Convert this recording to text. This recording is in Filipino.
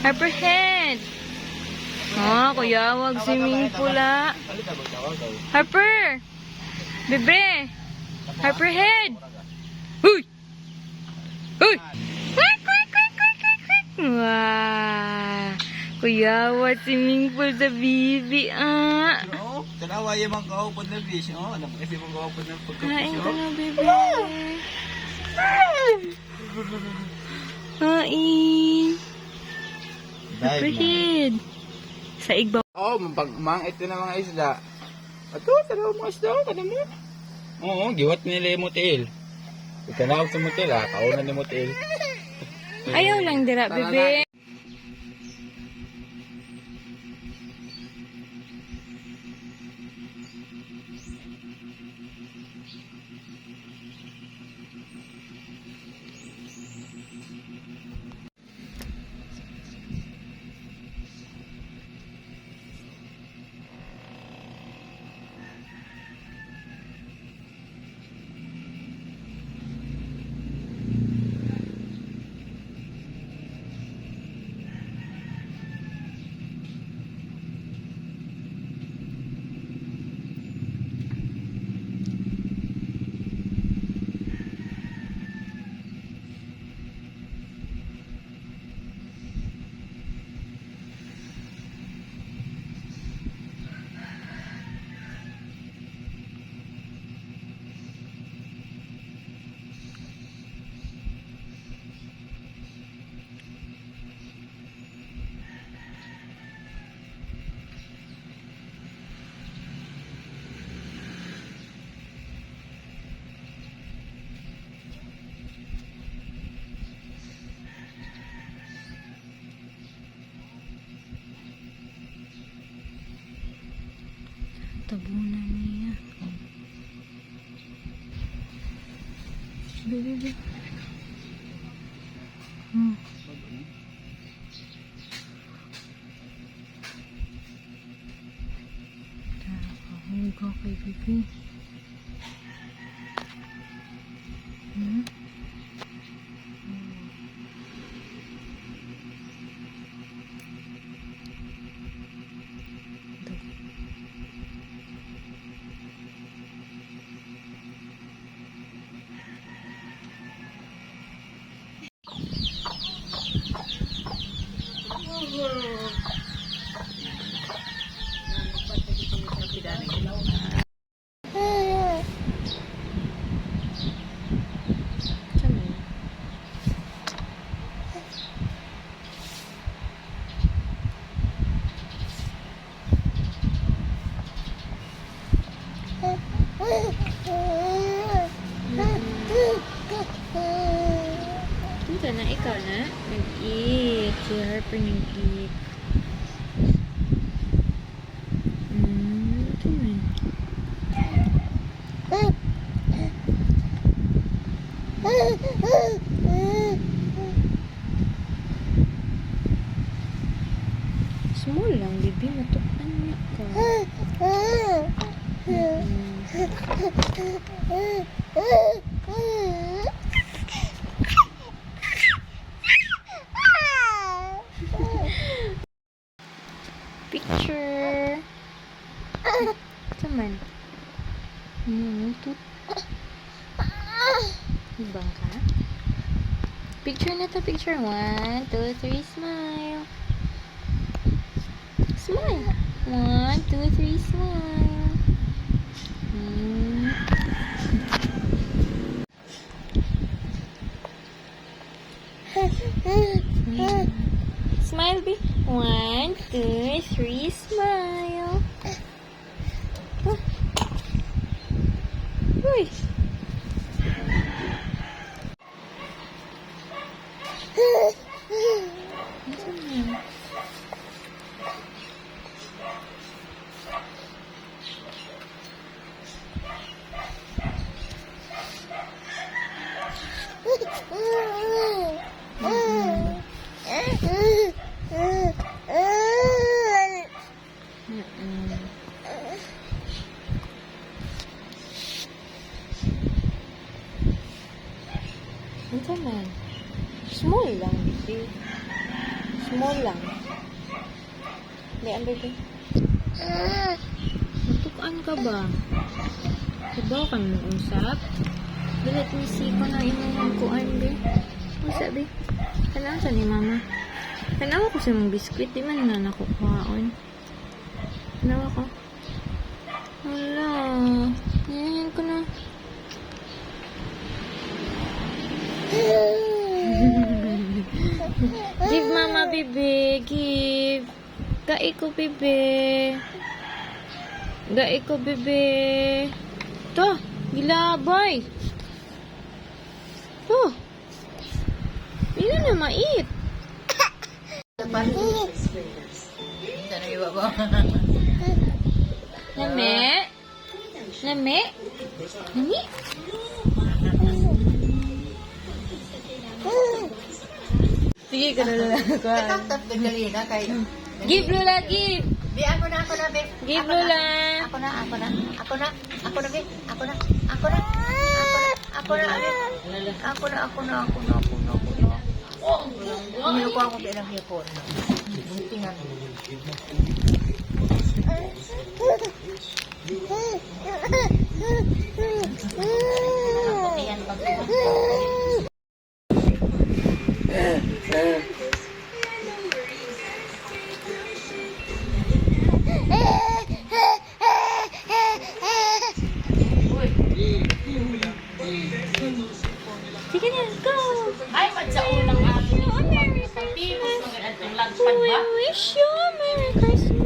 Harperhead. Kuya, wag swimming pool ah. Harper! Bebe! Harperhead! Huy! Huy! Quack, quack, quack, quack, quack, quack. Wow! Kuya, wag swimming pool sa bibi ah. Oo, tanawa yung mga kaupad na fish. Oo, alam mo kasi mga kaupad na pagka-fish. Kain ka na, bebe. Kain. Harperhead. Sa igbaw. Oo, mangit na mga isda. Ato, tanaw mga isda. Ano mo? Oo, giwat nila yung motel. Itanawag sa motel ha. Kaunan ni motel. Ayaw lang dira, bebe. Tabunan niya. Bebe. Nakahulog ako kay Bebe. Ito na, ikaw na. Nag-eat. Si Harper nag-eat. Ito man. Small lang, baby. Matukan niya ka. Picture. Cuman. Ito. Ibang ka? Picture na to, picture. 1, 2, 3, smile. Smile. 1, 2, 3, smile. Smile, B. 1, 2, 3, smile. Uy. Small lang. Di, under ko. Matukaan ka ba? Sabaw ka mo usap? Let me see ko na imong kuan, be. Usa, be. Tanaw sa ni mama. Tanaw ko sa mong biskwit. Di man na nakukuhaon. Tanaw ko. Wala. Yan ko na. Give mama, bebe. Give. Gai ko, bebe. Gai ko, bebe. To. Gilabay. To. Hindi na mait. Name? Name? Nami? Sige, kalala ko. Tatap gali na kay. Give, Lula, give. Be ako na be. Give, Lula. Ako na be. Ako na. Ako na. Ako na be. Ako na. Hindi ko ako bilang hipon. Buntingan. Ayan pag Sige na, go. ay magsaunang ato. Oh, Merry Christmas. Pipos mga atong lagpad We ba? wish you a Merry Christmas.